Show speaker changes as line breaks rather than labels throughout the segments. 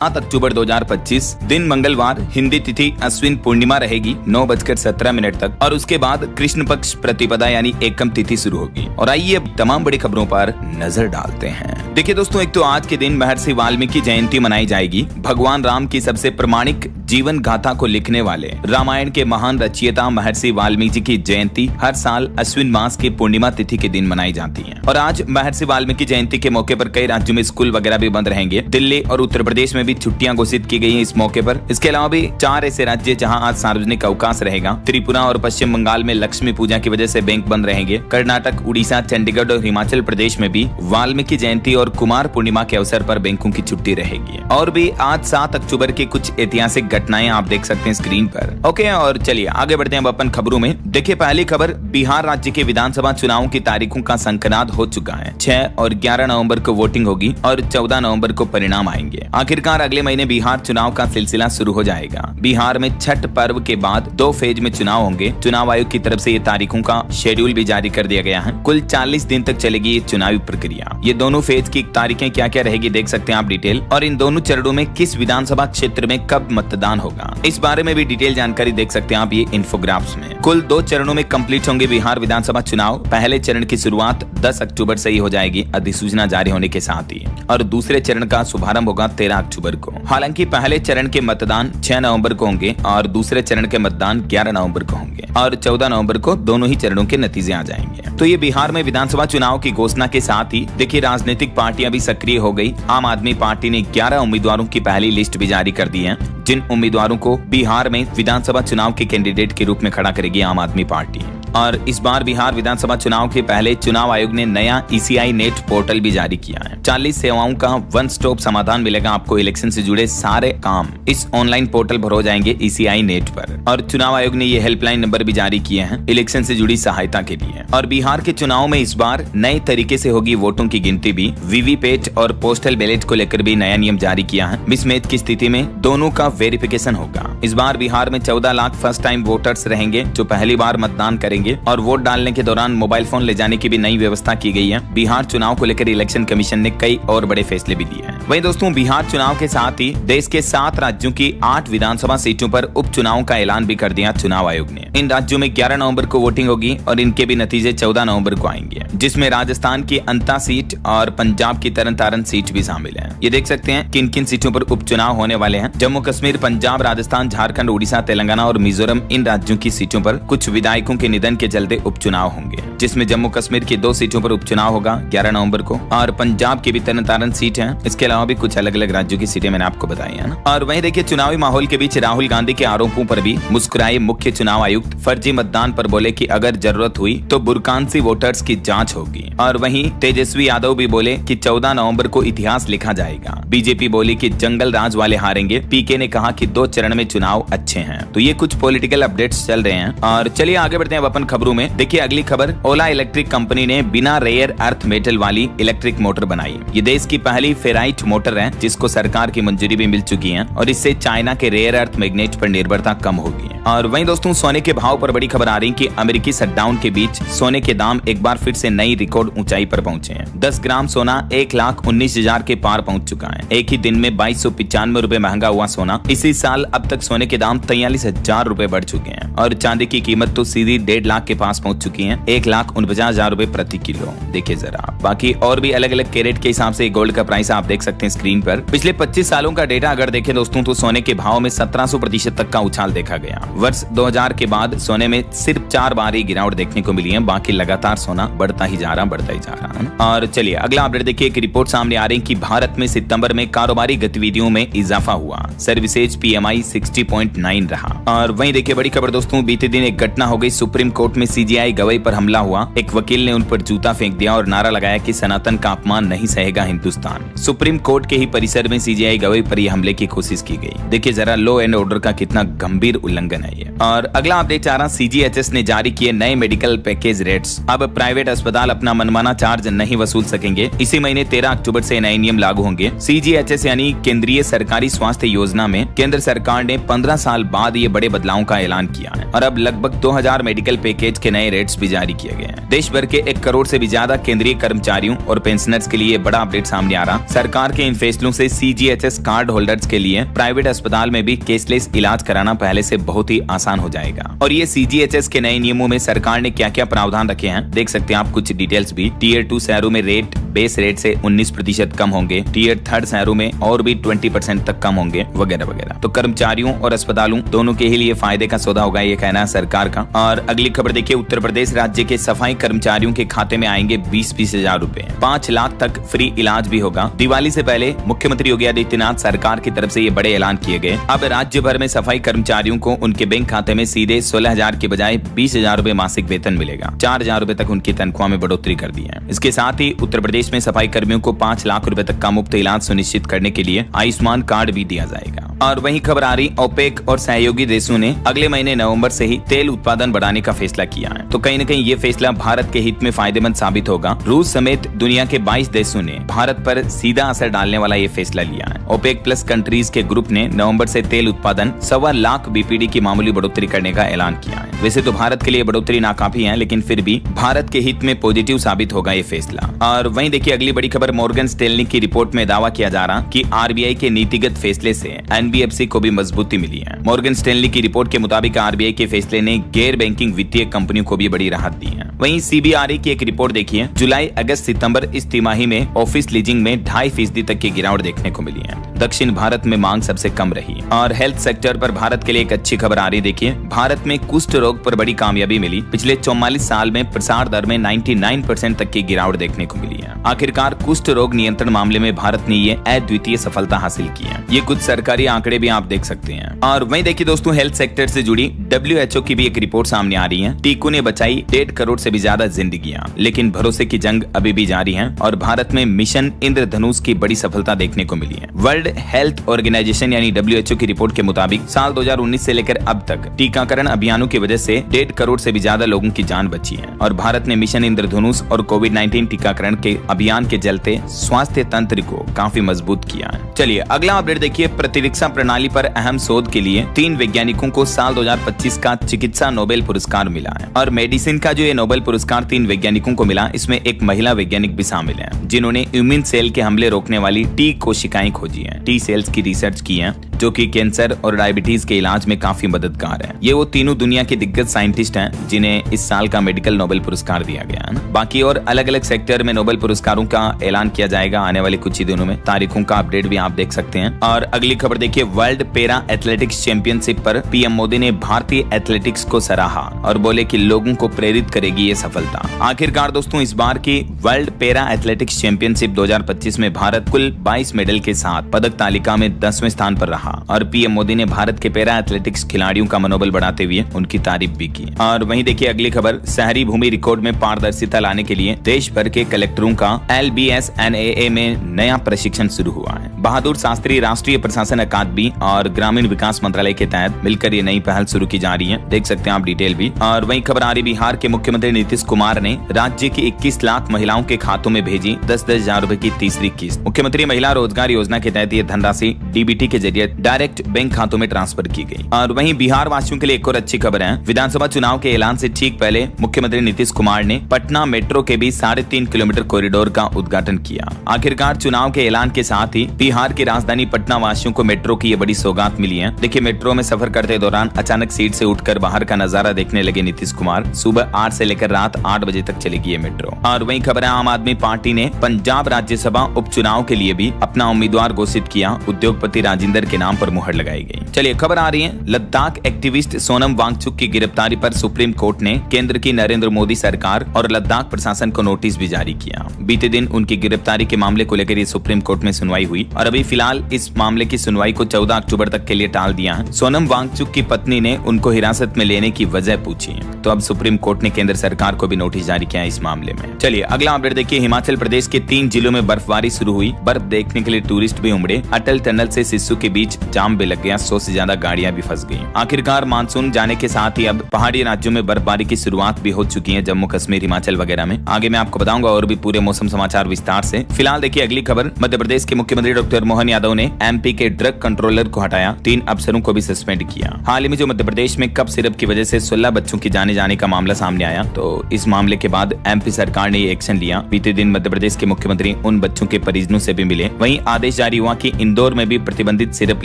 7 अक्टूबर 2025 दिन मंगलवार, हिंदी तिथि अश्विन पूर्णिमा रहेगी 9:17 तक और उसके बाद कृष्ण पक्ष प्रतिपदा यानी एकम तिथि शुरू होगी। और आइए अब तमाम बड़ी खबरों पर नजर डालते हैं। देखिए दोस्तों, एक तो आज के दिन महर्षि वाल्मीकि जयंती मनाई जाएगी। भगवान राम की सबसे प्रमाणिक जीवन गाथा को लिखने वाले रामायण के महान रचयिता महर्षि वाल्मीकि की जयंती हर साल अश्विन मास की पूर्णिमा तिथि के दिन मनाई जाती है। और आज महर्षि वाल्मीकि जयंती के मौके पर कई राज्यों में स्कूल वगैरह भी बंद रहेंगे। दिल्ली और उत्तर प्रदेश में भी छुट्टियां घोषित की गई हैं इस मौके पर। इसके अलावा भी 4 ऐसे राज्य जहां आज सार्वजनिक अवकाश रहेगा। त्रिपुरा और पश्चिम बंगाल में लक्ष्मी पूजा की वजह से बैंक बंद रहेंगे। कर्नाटक, उड़ीसा, चंडीगढ़ और हिमाचल प्रदेश में भी वाल्मीकि जयंती और कुमार पूर्णिमा के अवसर पर बैंकों की छुट्टी रहेगी। और भी आज 7 अक्टूबर की कुछ ऐतिहासिक घटनाएं आप देख सकते हैं स्क्रीन पर। ओके, और चलिए आगे बढ़ते हैं अपन खबरों में। देखिए पहली खबर, बिहार राज्य के विधानसभा चुनाव की तारीखों का संकनाद हो चुका है। 6 और 11 नवंबर को वोटिंग होगी और 14 नवंबर को परिणाम आएंगे। आखिरकार अगले महीने बिहार चुनाव का सिलसिला शुरू हो जाएगा। बिहार में छठ पर्व के बाद 2 फेज में चुनाव होंगे। चुनाव आयोग की तरफ से ये तारीखों का शेड्यूल भी जारी कर दिया गया है। कुल 40 दिन तक चलेगी ये चुनावी प्रक्रिया। ये दोनों फेज की तारीखें क्या क्या रहेगी देख सकते हैं आप डिटेल। और इन दोनों चरणों में किस विधानसभा क्षेत्र में कब मतदान होगा इस बारे में भी डिटेल जानकारी देख सकते हैं आप ये इन्फोग्राफ्स में। कुल 2 चरणों में कंप्लीट होंगे बिहार विधानसभा चुनाव। पहले चरण की शुरुआत 10 अक्टूबर से ही हो जाएगी अधिसूचना जारी होने के साथ ही, और दूसरे चरण का शुभारंभ होगा 13 अक्टूबर को। हालांकि पहले चरण के मतदान 6 नवंबर को होंगे और दूसरे चरण के मतदान 11 नवंबर को होंगे और 14 नवंबर को दोनों ही चरणों के नतीजे आ जाएंगे। तो ये बिहार में विधानसभा चुनाव की घोषणा के साथ ही देखिए राजनीतिक पार्टियां भी सक्रिय हो गई। आम आदमी पार्टी ने 11 उम्मीदवारों की पहली लिस्ट भी जारी कर दी है, जिन उम्मीदवारों को बिहार में विधानसभा चुनाव के कैंडिडेट के रूप में खड़ा करेगी आम आदमी पार्टी। और इस बार बिहार विधानसभा चुनाव के पहले चुनाव आयोग ने नया ECI नेट पोर्टल भी जारी किया है। 40 सेवाओं का वन स्टॉप समाधान मिलेगा आपको। इलेक्शन से जुड़े सारे काम इस ऑनलाइन पोर्टल पर हो जाएंगे ECI नेट पर। और चुनाव आयोग ने ये हेल्पलाइन नंबर भी जारी किए हैं इलेक्शन से जुड़ी सहायता के लिए। और बिहार के चुनाव में इस बार नए तरीके से होगी वोटों की गिनती भी। वीवीपैट और पोस्टल बैलेट को लेकर भी नया नियम जारी किया है। मिसमैच की स्थिति में दोनों का वेरिफिकेशन होगा। इस बार बिहार में 14 लाख फर्स्ट टाइम वोटर्स रहेंगे जो पहली बार मतदान करेंगे। और वोट डालने के दौरान मोबाइल फोन ले जाने की भी नई व्यवस्था की गई है। बिहार चुनाव को लेकर इलेक्शन कमीशन ने कई और बड़े फैसले भी लिए हैं। वहीं दोस्तों, बिहार चुनाव के साथ ही देश के 7 राज्यों की 8 विधानसभा सीटों पर उपचुनाव का ऐलान भी कर दिया चुनाव आयोग ने। इन राज्यों में 11 नवंबर को वोटिंग होगी और इनके भी नतीजे 14 नवंबर को आएंगे, जिसमें राजस्थान की अंता सीट और पंजाब की तरन सीट भी शामिल है। ये देख सकते हैं किन किन सीटों पर उपचुनाव होने वाले हैं। जम्मू कश्मीर, पंजाब, राजस्थान, झारखंड, उड़ीसा, तेलंगाना और मिजोरम, इन राज्यों की सीटों पर कुछ विधायकों के निधन के चलते उपचुनाव होंगे, जिसमें जम्मू कश्मीर की 2 सीटों पर उपचुनाव होगा 11 नवंबर को और पंजाब की भी तरन सीट है। इसके अलावा भी कुछ अलग अलग राज्यों की सीटें मैंने आपको बताई है ना। और वहीं देखिए चुनावी माहौल के बीच राहुल गांधी के आरोपों पर भी मुस्कुराए मुख्य चुनाव आयुक्त। फर्जी मतदान पर बोले कि अगर जरूरत हुई तो बुरकानसी वोटर्स की जांच होगी। और वहीं तेजस्वी यादव भी बोले कि 14 नवंबर को इतिहास लिखा जाएगा। बीजेपी बोली कि जंगल राज वाले हारेंगे। पीके ने कहा कि 2 चरण में चुनाव अच्छे हैं। तो ये कुछ पॉलिटिकल अपडेट्स चल रहे हैं। और चलिए आगे बढ़ते हैं अपन खबरों में। देखिए अगली खबर, ओला इलेक्ट्रिक कंपनी ने बिना रेयर अर्थ मेटल वाली इलेक्ट्रिक मोटर बनाई। ये देश की पहली फेराइट मोटर है जिसको सरकार की मंजूरी भी मिल चुकी है और इससे चाइना के रेयर अर्थ मैग्नेट पर निर्भरता कम होगी। और वहीं दोस्तों, सोने के भाव पर बड़ी खबर आ रही कि अमेरिकी शटडाउन के बीच सोने के दाम एक बार फिर से नई रिकॉर्ड ऊंचाई पर पहुंचे हैं। 10 ग्राम सोना 1,19,000 के पार पहुंच चुका है। एक ही दिन में 2295 रुपए महंगा हुआ सोना। इसी साल अब तक सोने के दाम 43,000 रुपए बढ़ चुके हैं और चांदी की कीमत तो सीधी 1.5 लाख के पास पहुंच चुकी है, 1,49,000 रुपए प्रति किलो। देखिए जरा, बाकी और भी अलग अलग कैरेट के हिसाब से गोल्ड का प्राइस आप देख सकते हैं स्क्रीन पर। पिछले 25 सालों का डेटा अगर देखें दोस्तों तो सोने के भाव में 1700% तक का उछाल देखा गया। वर्ष 2000 के बाद सोने में सिर्फ 4 बार ही गिरावट देखने को मिली है, बाकी लगातार सोना बढ़ता ही जा रहा है। और चलिए अगला अपडेट देखिए, एक रिपोर्ट सामने आ रही है कि भारत में सितंबर में कारोबारी गतिविधियों में इजाफा हुआ। सर्विसेज PMI 60.9 रहा। और वहीं देखिए बड़ी खबर दोस्तों, बीते दिन एक घटना हो गई। सुप्रीम कोर्ट में CGI गवाही पर हमला हुआ। एक वकील ने उन पर जूता फेंक दिया और नारा लगाया कि सनातन का अपमान नहीं सहेगा हिंदुस्तान। सुप्रीम कोर्ट के ही परिसर में CGI गवाही पर यह हमले की कोशिश की गई। देखिए जरा लॉ एंड ऑर्डर का कितना गंभीर उल्लंघन है ये। और अगला अपडेट आ रहा, CGHS ने जारी किए नए मेडिकल पैकेज रेट्स। अब प्राइवेट अस्पताल अपना मनमाना चार्ज नहीं वसूल सकेंगे। इसी महीने 13 अक्टूबर से नए नियम लागू होंगे। CGHS यानी केंद्रीय सरकारी स्वास्थ्य योजना में केंद्र सरकार ने 15 साल बाद ये बड़े बदलावों का ऐलान किया है और अब लगभग 2000 मेडिकल पैकेज के नए रेट्स भी जारी किए गए हैं। देश भर के 1 करोड़ से भी ज्यादा केंद्रीय कर्मचारियों और पेंशनर्स के लिए बड़ा अपडेट सामने आ रहा। सरकार के इन फैसलों से CGHS कार्ड होल्डर्स के लिए प्राइवेट अस्पताल में भी केसलेस इलाज कराना पहले से बहुत ही आसान हो जाएगा। और ये CGHS के नए नियमों में सरकार ने क्या क्या प्रावधान रखे हैं देख सकते हैं आप कुछ डिटेल्स भी। टीयर 2 शहरों में रेट बेस रेट से 19% कम होंगे, टीयर 3 शहरों में और भी 20% तक कम होंगे, वगैरह वगैरह। तो कर्मचारियों और अस्पतालों दोनों के ही लिए फायदे का सौदा होगा, ये कहना है सरकार का। और अगली खबर देखिए, उत्तर प्रदेश राज्य के सफाई कर्मचारियों के खाते में आएंगे 20-20 हजार रूपए, 5 लाख तक फ्री इलाज भी होगा। दिवाली से पहले मुख्यमंत्री योगी आदित्यनाथ सरकार की तरफ से ये बड़े ऐलान किए गए। अब राज्य भर में सफाई कर्मचारियों को उनके बैंक खाते में सीधे 16,000 के बजाय 20,000 रूपए मासिक वेतन मिलेगा। 4,000 रूपए तक उनकी तनख्वाह में बढ़ोतरी कर दी है। इसके साथ ही उत्तर प्रदेश में सफाई कर्मियों को 5 लाख रूपए तक का मुफ्त इलाज सुनिश्चित करने के लिए आयुष्मान कार्ड भी दिया जाएगा। और वहीं खबर आ रही, ओपेक और सहयोगी देशों ने अगले महीने नवंबर से ही तेल उत्पादन बढ़ाने का फैसला किया है। तो कहीं न कहीं ये फैसला भारत के हित में फायदेमंद साबित होगा। रूस समेत दुनिया के 22 देशों ने भारत पर सीधा असर डालने वाला ये फैसला लिया है। ओपेक प्लस कंट्रीज के ग्रुप ने नवंबर से तेल उत्पादन 1.25 लाख BPD की मामूली बढ़ोतरी करने का ऐलान किया है। वैसे तो भारत के लिए बढ़ोतरी नाकाफी है, लेकिन फिर भी भारत के हित में पॉजिटिव साबित होगा ये फैसला। और वहीं देखिए अगली बड़ी खबर, मॉर्गन स्टैनली की रिपोर्ट में दावा किया जा रहा कि RBI के नीतिगत फैसले से NBFC को भी मजबूती मिली है। मॉर्गन स्टैनली की रिपोर्ट के मुताबिक RBI के फैसले ने गैर बैंकिंग वित्तीय कंपनियों को भी बड़ी राहत दी है। वहीं CBRE की एक रिपोर्ट देखिए, जुलाई, अगस्त, सितंबर इस तिमाही में ऑफिस लीजिंग में 2.5% तक की गिरावट देखने को मिली है। दक्षिण भारत में मांग सबसे कम रही। और हेल्थ सेक्टर पर भारत के लिए एक अच्छी खबर आ रही, देखिए भारत में कुष्ठ रोग पर बड़ी कामयाबी मिली। पिछले 44 साल में प्रसार दर में 99% तक की गिरावट देखने को मिली है। आखिरकार कुष्ठ रोग नियंत्रण मामले में भारत ने ये अद्वितीय सफलता हासिल की है। ये कुछ सरकारी आंकड़े भी आप देख सकते हैं। और वहीं देखिए दोस्तों, हेल्थ सेक्टर से जुड़ी WHO की भी एक रिपोर्ट सामने आ रही है। टीकों ने बचाई 1.5 करोड़ से भी ज्यादा जिंदगियां, लेकिन भरोसे की जंग अभी भी जारी है। और भारत में मिशन इंद्रधनुष की बड़ी सफलता देखने को मिली है। वर्ल्ड हेल्थ ऑर्गेनाइजेशन यानी WHO की रिपोर्ट के मुताबिक साल 2019 से लेकर अब तक टीकाकरण अभियानों की वजह से 1.5 करोड़ से भी ज्यादा लोगों की जान बची है। और भारत ने मिशन इंद्रधनुष और कोविड-19 टीकाकरण के अभियान के चलते स्वास्थ्य तंत्र को काफी मजबूत किया है। चलिए अगला अपडेट देखिए, प्रतिरक्षा प्रणाली पर अहम शोध के लिए 3 वैज्ञानिकों को साल 2025 का चिकित्सा नोबेल पुरस्कार मिला है। और मेडिसिन का जो ये नोबेल पुरस्कार 3 वैज्ञानिकों को मिला, इसमें एक महिला वैज्ञानिक भी शामिल है, जिन्होंने इम्यून सेल के हमले रोकने वाली T कोशिकाएं खोजी हैं, T सेल्स की रिसर्च की है, जो कि कैंसर और डायबिटीज के इलाज में काफी मददगार है। ये वो तीनों दुनिया के दिग्गज साइंटिस्ट हैं जिन्हें इस साल का मेडिकल नोबेल पुरस्कार दिया गया है ना। बाकी और अलग अलग सेक्टर में नोबेल पुरस्कारों का ऐलान किया जाएगा आने वाले कुछ ही दिनों में। तारीखों का अपडेट भी आप देख सकते हैं। और अगली खबर देखिए, वर्ल्ड पैरा एथलेटिक्स चैंपियनशिप पर PM मोदी ने भारतीय एथलेटिक्स को सराहा और बोले कि लोगों को प्रेरित करेगी ये सफलता। आखिरकार दोस्तों, इस बार की वर्ल्ड पैरा एथलेटिक्स चैंपियनशिप 2025 में भारत कुल 22 मेडल के साथ पदक तालिका में 10वें स्थान पर रहा। और PM मोदी ने भारत के पैरा एथलेटिक्स खिलाड़ियों का मनोबल बढ़ाते हुए उनकी तारीफ भी की। और वहीं देखिए अगली खबर, शहरी भूमि रिकॉर्ड में पारदर्शिता लाने के लिए देश भर के कलेक्टरों का LBSNAA में नया प्रशिक्षण शुरू हुआ है। बहादुर शास्त्री राष्ट्रीय प्रशासन अकादमी और ग्रामीण विकास मंत्रालय के तहत मिलकर ये नई पहल शुरू की जा रही है, देख सकते हैं आप डिटेल भी। और वहीं खबर आ रही, बिहार के मुख्यमंत्री नीतीश कुमार ने राज्य की 21 लाख महिलाओं के खातों में भेजी 10-10 हजार रूपए की तीसरी किस्त। मुख्यमंत्री महिला रोजगार योजना के तहत ये धनराशि DBT के जरिए डायरेक्ट बैंक खातों में ट्रांसफर की गई। और वहीं बिहार वासियों के लिए एक और अच्छी खबर है, विधानसभा चुनाव के ऐलान से ठीक पहले मुख्यमंत्री नीतीश कुमार ने पटना मेट्रो के बीच 3.5 किलोमीटर कॉरिडोर का उद्घाटन किया। आखिरकार चुनाव के ऐलान के साथ ही बिहार की राजधानी पटना वासियों को मेट्रो की ये बड़ी सौगात मिली है। देखिए मेट्रो में सफर करते दौरान अचानक सीट से उठकर बाहर का नजारा देखने लगे नीतीश कुमार। सुबह 8 से लेकर रात 8 बजे तक चलेगी ये मेट्रो। और वहीं खबर है, आम आदमी पार्टी ने पंजाब राज्यसभा उपचुनाव के लिए भी अपना उम्मीदवार घोषित किया। उद्योगपति राजिंदर के नाम पर मुहर लगाई गई। चलिए खबर आ रही है, लद्दाख एक्टिविस्ट सोनम वांगचुक की गिरफ्तारी पर सुप्रीम कोर्ट ने केंद्र की नरेंद्र मोदी सरकार और लद्दाख प्रशासन को नोटिस भी जारी किया। बीते दिन उनकी गिरफ्तारी के मामले को लेकर ये सुप्रीम कोर्ट में सुनवाई हुई और अभी फिलहाल इस मामले की सुनवाई को 14 अक्टूबर तक के लिए टाल दिया है। सोनम वांगचुक की पत्नी ने उनको हिरासत में लेने की वजह पूछी, तो अब सुप्रीम कोर्ट ने केंद्र सरकार को भी नोटिस जारी किया है इस मामले में। चलिए अगला अपडेट देखिए, हिमाचल प्रदेश के 3 जिलों में बर्फबारी शुरू हुई। बर्फ देखने के लिए टूरिस्ट भी उमड़े। अटल टनल से सिस्सू के बीच जाम भी लग गया, 100 से ज्यादा गाड़ियां भी फंस गई। आखिरकार मानसून जाने के साथ ही अब पहाड़ी राज्यों में बर्फबारी की शुरुआत भी हो चुकी है, जम्मू कश्मीर, हिमाचल वगैरह में। आगे मैं आपको बताऊंगा और भी पूरे मौसम मौसम समाचार विस्तार से। फिलहाल देखिए अगली खबर। मध्य प्रदेश के मुख्यमंत्री डॉक्टर मोहन यादव ने एमपी के ड्रग कंट्रोलर को हटाया, 3 अफसरों को भी सस्पेंड किया। हाल ही में जो मध्य प्रदेश में कफ सिरप की वजह से 16 बच्चों की जाने का मामला सामने आया, तो इस मामले के बाद एमपी सरकार ने ये एक्शन लिया। बीते दिन मध्य प्रदेश के मुख्यमंत्री उन बच्चों के परिजनों से भी मिले। वहीं आदेश जारी हुआ कि इंदौर में भी प्रतिबंधित सिरप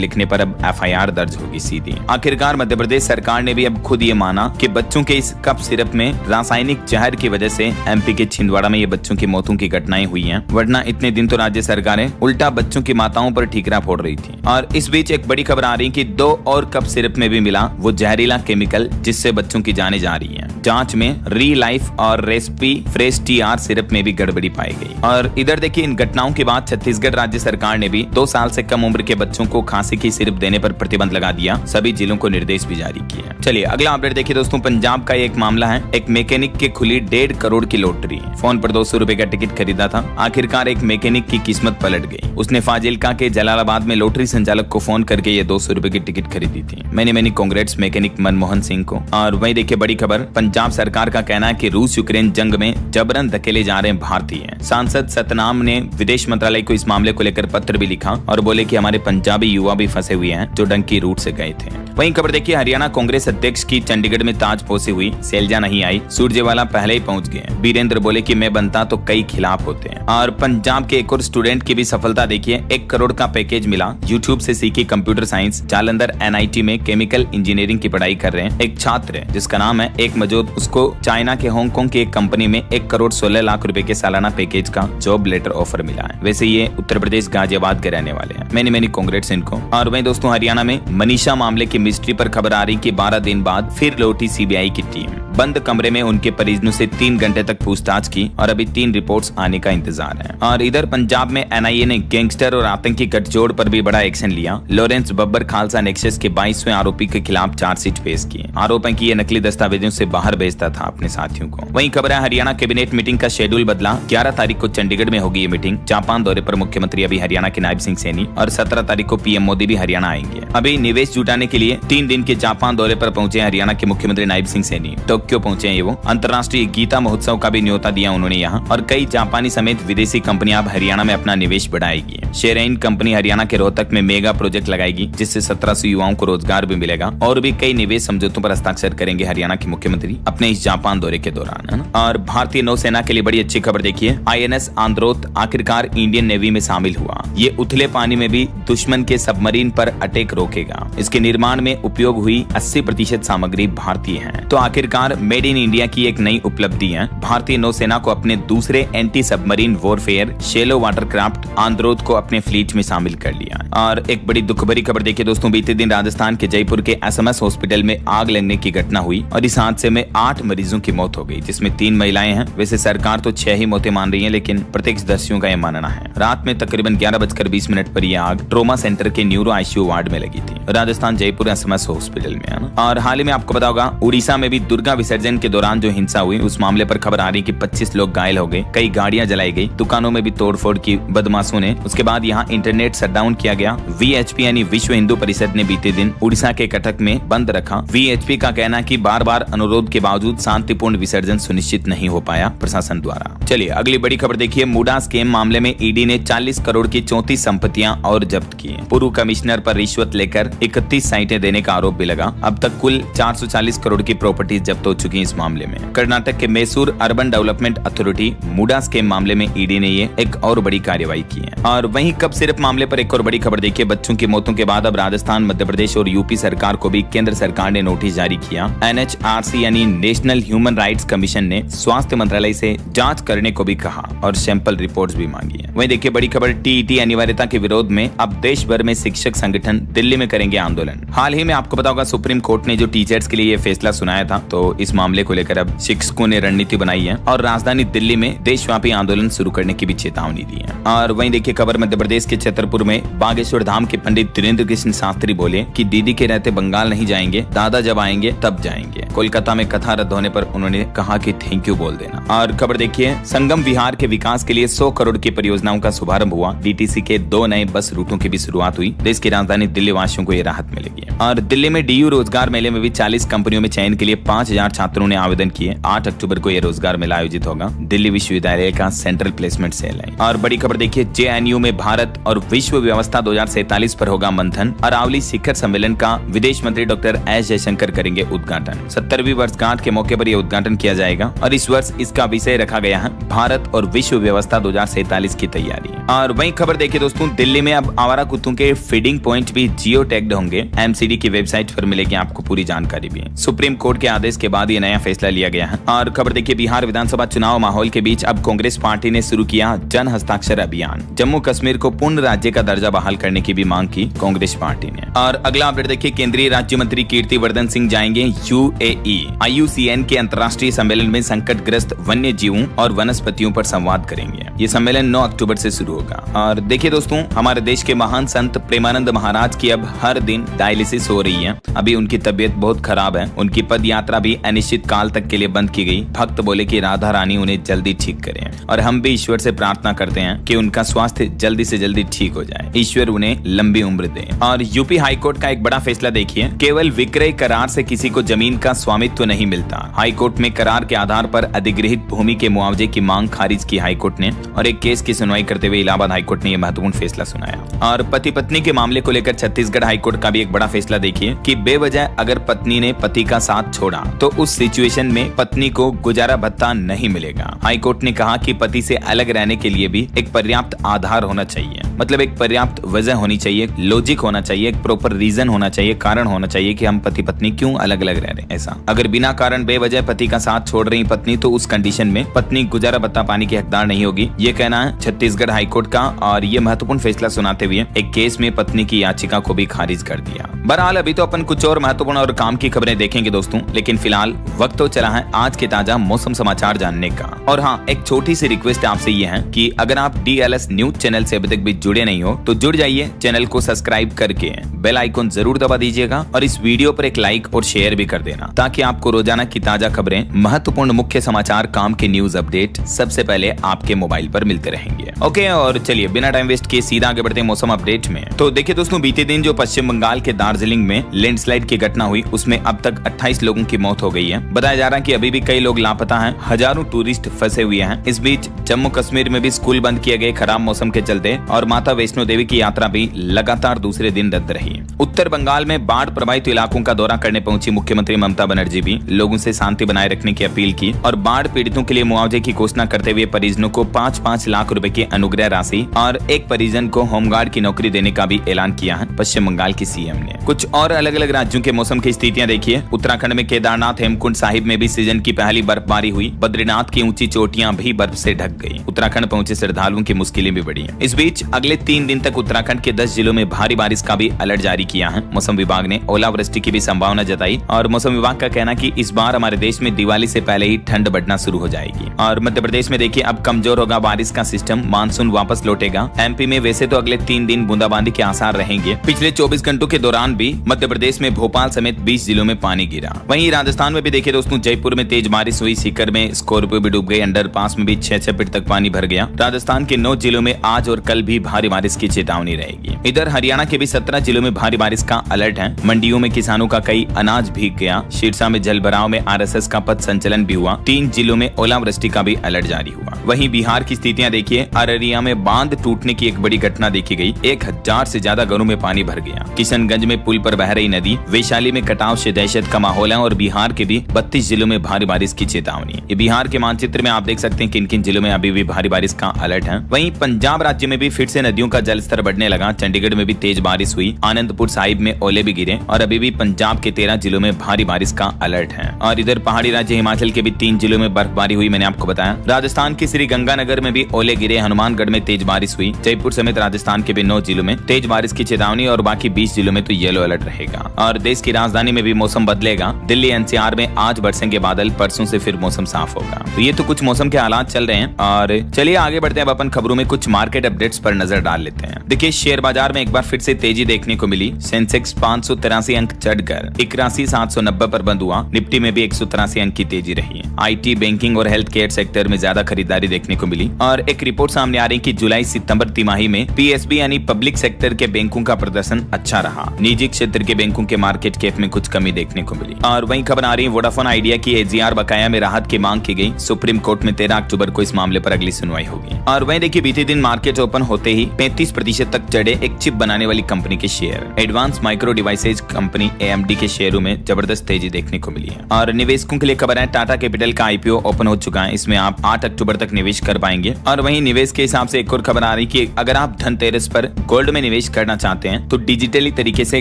लिखने पर अब एफआईआर दर्ज होगी सीधी। आखिरकार मध्य प्रदेश सरकार ने भी अब खुद ये माना कि बच्चों के इस कफ सिरप में रासायनिक जहर की वजह से एमपी के छिंदवाड़ा में ये बच्चों की मौतों की घटनाएं हुई हैं। वरना इतने दिन तो राज्य सरकारें उल्टा बच्चों की माताओं पर ठीकरा फोड़ रही थी। और इस बीच एक बड़ी खबर आ रही कि 2 और कफ सिरप में भी मिला वो जहरीला केमिकल जिससे बच्चों की जानें जा रही हैं। जांच में री लाइफ और रेसिपी फ्रेश टीआर सिरप में भी गड़बड़ी पाई गई। और इधर देखिए इन घटनाओं के बाद छत्तीसगढ़ राज्य सरकार ने भी 2 साल से कम उम्र के बच्चों को खांसी की सिरप देने पर प्रतिबंध लगा दिया। सभी जिलों को निर्देश भी जारी किया। चलिए अगला अपडेट देखिए दोस्तों। पंजाब का एक मामला है। एक मैकेनिक के खुली 1.5 करोड़ की लॉटरी। फोन पर 200 रुपए का टिकट खरीदा था। आखिरकार एक मैकेनिक की किस्मत पलट गई। उसने फाजिल्का के जलालाबाद में लॉटरी संचालक को फोन करके ये 200 रुपए की टिकट खरीदी थी। मैंने कांग्रेस मैकेनिक मनमोहन सिंह को। और वहीं देखिए बड़ी खबर। पंजाब सरकार का कहना है कि रूस यूक्रेन जंग में जबरन धकेले जा रहे हैं भारतीय। सांसद सतनाम ने विदेश मंत्रालय को इस मामले को लेकर पत्र भी लिखा और बोले कि हमारे पंजाबी युवा भी फंसे हुए हैं जो डंकी रूट से गए थे। वहीं खबर देखिए हरियाणा कांग्रेस अध्यक्ष की चंडीगढ़ में ताजपोशी हुई। शैलजा नहीं आई, सुरजेवाला पहले ही पहुंच गए। वीरेंद्र बोले कि मैं बनता तो कई खिलाफ होते हैं। और पंजाब के एक और स्टूडेंट की भी सफलता देखिए। 1 करोड़ का पैकेज मिला। यूट्यूब से सीखी कंप्यूटर साइंस। जालंधर एनआईटी में केमिकल इंजीनियरिंग की पढ़ाई कर रहे हैं एक छात्र है जिसका नाम है एक मजूद। उसको चाइना के हांगकांग की एक कंपनी में 1 करोड़ 16 लाख रुपए के सालाना पैकेज का जॉब लेटर ऑफर मिला है। वैसे ये उत्तर प्रदेश गाजियाबाद के रहने वाले हैं। मैंने कांग्रेस इनको। और वहीं दोस्तों हरियाणा में मनीषा मामले की मिस्ट्री पर खबर आ रही कि 12 दिन बाद फिर लौटी सीबीआई की टीम। बंद कमरे में उनके परिजनों से 3 घंटे तक पूछताछ की और अभी 3 रिपोर्ट्स आने का इंतजार है। और इधर पंजाब में एनआईए ने गैंगस्टर और आतंकी गठजोड़ पर भी बड़ा एक्शन लिया। लॉरेंस बब्बर खालसा नेक्सस के 22वें आरोपी के खिलाफ चार्जशीट पेश की। आरोप है कि ये नकली दस्तावेजों से बाहर भेजता था अपने साथियों को। वहीं खबर है हरियाणा कैबिनेट मीटिंग का शेड्यूल बदला। 11 तारीख को चंडीगढ़ में होगी ये मीटिंग। जापान दौरे पर मुख्यमंत्री अभी हरियाणा के नायब सिंह सैनी और 17 तारीख को पीएम मोदी भी हरियाणा आएंगे। अभी निवेश जुटाने के लिए 3 दिन के जापान दौरे पर पहुंचे हरियाणा के मुख्यमंत्री नायब सिंह सैनी। टोक्यो पहुंचे हैं वो। अंतर्राष्ट्रीय गीता महोत्सव का भी न्योता दिया उन्होंने यहाँ। और कई जापानी समेत विदेशी कंपनियां अब हरियाणा में अपना निवेश बढ़ाएगी। शेरइन कंपनी हरियाणा के रोहतक में मेगा प्रोजेक्ट लगाएगी जिससे 1700 युवाओं को रोजगार भी मिलेगा। और भी कई निवेश समझौतों पर हस्ताक्षर करेंगे हरियाणा के मुख्यमंत्री अपने इस जापान दौरे के दौरान, है ना। और भारतीय नौसेना के लिए बड़ी अच्छी खबर देखिए। आईएनएस आंद्रोथ आखिरकार इंडियन नेवी में शामिल हुआ। ये उथले पानी में भी दुश्मन के सबमरीन पर अटैक रोकेगा। इसके निर्माण में उपयोग हुई 80% सामग्री भारतीय है। तो आखिरकार मेड इन इंडिया की एक नई उपलब्धि है। भारतीय नौसेना को अपने दूसरे anti submarine warfare shallow watercraft Androth को अपने फ्लीट में शामिल कर लिया। और एक बड़ी दुख भरी खबर देखिए दोस्तों। बीते दिन राजस्थान के जयपुर के एसएमएस हॉस्पिटल में आग लगने की घटना हुई और इस हादसे में 8 मरीजों की मौत हो गई जिसमें 3 महिलाएं हैं। वैसे सरकार तो 6 ही मौतें मान रही है लेकिन प्रत्यक्षदर्शियों का यह मानना है। रात में तकरीबन 11:20 पर यह आग ट्रोमा सेंटर के न्यूरो आईसीयू वार्ड में लगी थी। राजस्थान जयपुर एसएमएस हॉस्पिटल में, है ना। और हाल ही में आपको पता होगा उड़ीसा में भी दुर्गा विसर्जन के दौरान जो हिंसा हुई उस मामले पर खबर आ रही कि 25 लोग घायल हो गए। कई गाड़ियां जलाई गई। दुकानों में भी तोड़फोड़ की बदमाशों ने। उसके बाद यहाँ इंटरनेट शटडाउन किया गया। वीएचपी यानी विश्व हिंदू परिषद ने बीते दिन उड़ीसा के कटक में बंद रखा। वीएचपी का कहना है कि बार-बार अनुरोध के बावजूद शांतिपूर्ण विसर्जन सुनिश्चित नहीं हो पाया प्रशासन द्वारा। चलिए अगली बड़ी खबर देखिए। मूडा स्कैम मामले में ईडी ने 40 करोड़ की 34 संपत्तियां और जब्त की। पूर्व कमिश्नर पर रिश्वत लेकर 31 साइटें देने का आरोप भी लगा। अब तक कुल 440 करोड़ की प्रॉपर्टी जब्त हो चुकी है इस मामले में। कर्नाटक के Mysore urban development authority MUDA scam मामले में ईडी ने ये एक और बड़ी कार्रवाई की है। और वहीं कप सिरप मामले पर एक और बड़ी खबर देखिए। बच्चों की मौतों के बाद अब राजस्थान, मध्य प्रदेश और यूपी सरकार को भी केंद्र सरकार ने नोटिस जारी किया। एनएचआरसी यानी नेशनल ह्यूमन राइट्स कमीशन ने स्वास्थ्य मंत्रालय से जांच करने को भी कहा और सैंपल रिपोर्ट्स भी मांगी है। वहीं देखिए बड़ी खबर। टीईटी अनिवार्यता के विरोध में अब देश भर में शिक्षक संगठन दिल्ली में करेंगे आंदोलन। हाल ही में आपको पता होगा सुप्रीम कोर्ट ने जो टीचर्स के लिए ये फैसला सुनाया था, तो इस मामले को लेकर अब शिक्षकों ने रणनीति बनाई है और राजधानी दिल्ली में देशव्यापी आंदोलन शुरू करने की भी चेतावनी दी है। और वहीं देखिए खबर मध्य प्रदेश के छतरपुर में बागेश्वर धाम के पंडित धीरेन्द्र कृष्ण शास्त्री बोले कि दीदी के रहते बंगाल नहीं जाएंगे, दादा जब आएंगे तब जाएंगे। कोलकाता में कथा रद्द होने पर उन्होंने कहा कि थैंक यू बोल देना। और खबर देखिए संगम विहार के विकास के लिए 100 करोड़ की परियोजनाओं का शुभारंभ हुआ। डीटीसी के 2 नए बस रूटों की भी शुरुआत हुई। देश की राजधानी दिल्ली वासियों को ये राहत मिलेगी। और दिल्ली में डीयू रोजगार मेले में भी 40 कंपनियों में चयन के लिए 5000 छात्रों ने आवेदन किए। 8 अक्टूबर को यह रोजगार मेला आयोजित होगा। दिल्ली विश्वविद्यालय का सेंट्रल प्लेसमेंट सेल है। और बड़ी खबर देखिए, जेएनयू में भारत और विश्व व्यवस्था 2047 पर होगा मंथन। अरावली शिखर सम्मेलन का विदेश मंत्री डॉक्टर एस जयशंकर करेंगे उद्घाटन। 70वीं वर्षगांठ के मौके पर यह उद्घाटन किया जाएगा और इस वर्ष इसका विषय रखा गया है भारत और विश्व व्यवस्था 2047 की तैयारी। और वही खबर देखिए दोस्तों, दिल्ली में अब आवारा कुत्तों के फीडिंग पॉइंट भी जियो टैग्ड होंगे। एमसीडी की वेबसाइट पर मिलेगी आपको पूरी जानकारी भी। सुप्रीम कोर्ट के आदेश के बाद ये नया फैसला लिया गया है। और खबर देखिए, बिहार विधानसभा चुनाव माहौल के बीच अब कांग्रेस पार्टी ने शुरू किया जन हस्ताक्षर अभियान। जम्मू कश्मीर को पूर्ण राज्य का दर्जा बहाल करने की भी मांग की कांग्रेस पार्टी ने। और अगला अपडेट देखिए, केंद्रीय राज्य मंत्री कीर्तिवर्धन सिंह जाएंगे यूएई। IUCN के अंतर्राष्ट्रीय सम्मेलन में संकटग्रस्त वन्य जीवों और वनस्पतियों पर संवाद करेंगे। ये सम्मेलन 9 अक्टूबर से शुरू होगा। और देखिए दोस्तों, हमारे देश के महान संत प्रेमानंद महाराज की अब हर दिन डायलिसिस हो रही है। अभी उनकी तबीयत बहुत खराब है। उनकी पद यात्रा भी अनिश्चित काल तक के लिए बंद की गई। भक्त बोले कि राधा रानी उन्हें जल्दी ठीक करें और हम भी ईश्वर से प्रार्थना करते हैं कि उनका स्वास्थ्य जल्दी से जल्दी ठीक हो जाए। ईश्वर उन्हें लंबी उम्र दे। और यूपी हाईकोर्ट का एक बड़ा फैसला देखिए, केवल विक्रय करार से किसी को जमीन का स्वामित्व नहीं मिलता। हाईकोर्ट में करार के आधार पर अधिग्रहित भूमि के मुआवजे की मांग खारिज की हाईकोर्ट ने। और एक केस की सुनवाई करते हुए इलाहाबाद हाईकोर्ट ने यह महत्वपूर्ण फैसला सुनाया। और पति पत्नी के मामले को लेकर छत्तीसगढ़ हाईकोर्ट का भी एक बड़ा फैसला देखिए कि बेवजह अगर पत्नी ने पति का साथ छोड़ा तो उस सिचुएशन में पत्नी को गुजारा भत्ता नहीं मिलेगा। हाईकोर्ट ने कहा कि पति से अलग रहने के लिए भी एक पर्याप्त आधार होना चाहिए, मतलब एक पर्याप्त वजह होनी चाहिए, लॉजिक होना चाहिए, एक प्रॉपर रीजन होना चाहिए, कारण होना चाहिए कि हम पति पत्नी क्यों अलग अलग रह रहे हैं। ऐसा अगर बिना कारण बेवजह पति का साथ छोड़ रही पत्नी तो उस कंडीशन में पत्नी गुजारा भत्ता पाने की हकदार नहीं होगी। ये कहना है छत्तीसगढ़ हाईकोर्ट का। और ये महत्वपूर्ण फैसला सुनाते हुए एक केस में पत्नी की याचिका को भी खारिज कर दिया। बहरहाल अभी तो अपन कुछ और महत्वपूर्ण और काम की खबरें देखेंगे दोस्तों, लेकिन फिलहाल वक्त तो चला है आज के ताजा मौसम समाचार जानने का। और हाँ, एक छोटी सी रिक्वेस्ट आपसे ये है कि अगर आप DLS न्यूज चैनल से अभी तक भी जुड़े नहीं हो तो जुड़ जाइए। चैनल को सब्सक्राइब करके बेल आइकन जरूर दबा दीजिएगा और इस वीडियो पर एक लाइक और शेयर भी कर देना ताकि आपको रोजाना की ताजा खबरें, महत्वपूर्ण मुख्य समाचार, काम के न्यूज अपडेट सबसे पहले आपके मोबाइल पर मिलते रहेंगे। ओके, और चलिए बिना टाइम वेस्ट किए सीधा आगे बढ़ते हैं मौसम अपडेट में। तो देखिए दोस्तों, बीते दिन जो पश्चिम बंगाल के दार्जिलिंग में लैंडस्लाइड की घटना हुई उसमें अब तक 28 लोगों की मौत हो गई है। बताया जा रहा है कि अभी भी कई लोग लापता हैं, हजारों टूरिस्ट फंसे हुए हैं। इस बीच जम्मू कश्मीर में भी स्कूल बंद किए गए खराब मौसम के चलते और माता वैष्णो देवी की यात्रा भी लगातार दूसरे दिन रद्द रही। उत्तर बंगाल में बाढ़ प्रभावित इलाकों का दौरा करने पहुंची मुख्यमंत्री ममता बनर्जी भी लोगों से शांति बनाए रखने की अपील की और बाढ़ पीड़ितों के लिए मुआवजे की घोषणा करते हुए परिजनों को 5-5 लाख रुपए की अनुग्रह राशि और एक परिजन को होमगार्ड की नौकरी देने का भी ऐलान किया है पश्चिम बंगाल की सीएम ने। कुछ और अलग अलग राज्यों के मौसम की स्थितियां देखिए। उत्तराखंड में केदारनाथ हेमकुंड साहिब में भी सीजन की पहली बर्फबारी हुई। बद्रीनाथ की ऊंची चोटियां भी बर्फ से ढक गई। उत्तराखंड पहुंचे श्रद्धालुओं की मुश्किलें भी बढ़ी हैं। इस बीच अगले 3 दिन तक उत्तराखंड के 10 जिलों में भारी बारिश का भी अलर्ट जारी किया है। मौसम विभाग ने ओलावृष्टि की भी संभावना जताई और मौसम विभाग का कहना कि इस बार हमारे देश में दिवाली से पहले ही ठंड बढ़ना शुरू हो जाएगी। और मध्य प्रदेश में देखिए अब कमजोर होगा बारिश का सिस्टम, मानसून वापस लौटेगा। एमपी में वैसे तो अगले 3 दिन बूंदाबांदी के आसार रहेंगे। पिछले 24 घंटों के दौरान भी मध्य प्रदेश में भोपाल समेत 20 जिलों में पानी गिरा। वहीं राजस्थान में भी देखिए दोस्तों, जयपुर में तेज बारिश हुई। सीकर में स्कॉर्पियो भी डूब गई। अंडरपास में भी 6 फीट तक पानी भर गया। राजस्थान के 9 जिलों में आज और कल भी भारी बारिश की चेतावनी रहेगी। इधर हरियाणा के भी 17 जिलों में भारी बारिश का अलर्ट है। मंडियों में किसानों का कई अनाज भीग गया। सिरसा में जलभराव में RSS का पथ संचलन भी हुआ। 3 जिलों में ओलावृष्टि का भी अलर्ट जारी हुआ। वहीं बिहार की स्थितियां देखिए। अररिया में बांध टूटने की एक बड़ी घटना देखी गई। 1000 से ज्यादा घरों में पानी भर गया। किशनगंज में पुल पर बह रही नदी। वैशाली में कटाव से दहशत का माहौल है और बिहार के भी 32 जिलों में भारी बारिश की चेतावनी। ये बिहार के मानचित्र में आप देख सकते हैं किन किन जिलों में अभी भी भारी बारिश का अलर्ट है। वहीं पंजाब राज्य में भी फिर से नदियों का जलस्तर बढ़ने लगा। चंडीगढ़ में भी तेज बारिश हुई। आनंदपुर साहिब में ओले भी गिरे और अभी भी पंजाब के 13 जिलों में भारी बारिश का अलर्ट है। और इधर पहाड़ी राज्य हिमाचल के भी 3 जिलों में बर्फबारी हुई, मैंने आपको बताया। राजस्थान के श्री गंगानगर में भी ओले गिरे। हनुमानगढ़ में तेज बारिश हुई। जयपुर समेत राजस्थान के भी 9 जिलों में तेज बारिश की चेतावनी और बाकी 20 जिलों में तो येलो अलर्ट रहेगा। और देश की राजधानी में भी मौसम बदलेगा। दिल्ली NCR में आज बरसेंगे बादल, परसों से फिर मौसम साफ होगा। तो ये तो कुछ मौसम के हालात चल रहे हैं। और चलिए आगे बढ़ते हैं। अब अपन खबरों में कुछ मार्केट अपडेट्स पर नजर डाल लेते हैं। देखिए शेयर बाजार में एक बार फिर से तेजी देखने को मिली। सेंसेक्स 583 अंक चढ़कर 81,790 पर बंद हुआ। निफ्टी में भी 183 अंक की तेजी रही है। IT, बैंकिंग और हेल्थ केयर सेक्टर में ज्यादा खरीदारी देखने को मिली। और एक रिपोर्ट सामने आ रही कि जुलाई-सितंबर तिमाही में PSB यानी पब्लिक सेक्टर के बैंकों का प्रदर्शन अच्छा रहा। निजी निजी क्षेत्र के बैंकों के मार्केट कैप में कुछ कमी देखने को मिली। और वहीं खबर आ रही है वोडाफोन आइडिया की AGR बकाया में राहत की मांग की गई। सुप्रीम कोर्ट में 13 अक्टूबर को इस मामले पर अगली सुनवाई होगी। और वहीं देखिए बीते दिन मार्केट ओपन होते ही 35% तक चढ़े एक चिप बनाने वाली कंपनी के share. Advance micro devices company AMD के शेयरों में जबरदस्त तेजी देखने को मिली है। और निवेशकों के लिए खबर है टाटा कैपिटल का IPO ओपन हो चुका है। इसमें आप 8 अक्टूबर तक निवेश कर पाएंगे। और वहीं निवेश के हिसाब से एक और खबर आ रही कि अगर आप धनतेरस पर गोल्ड में निवेश करना चाहते हैं तो डिजिटली तरीके से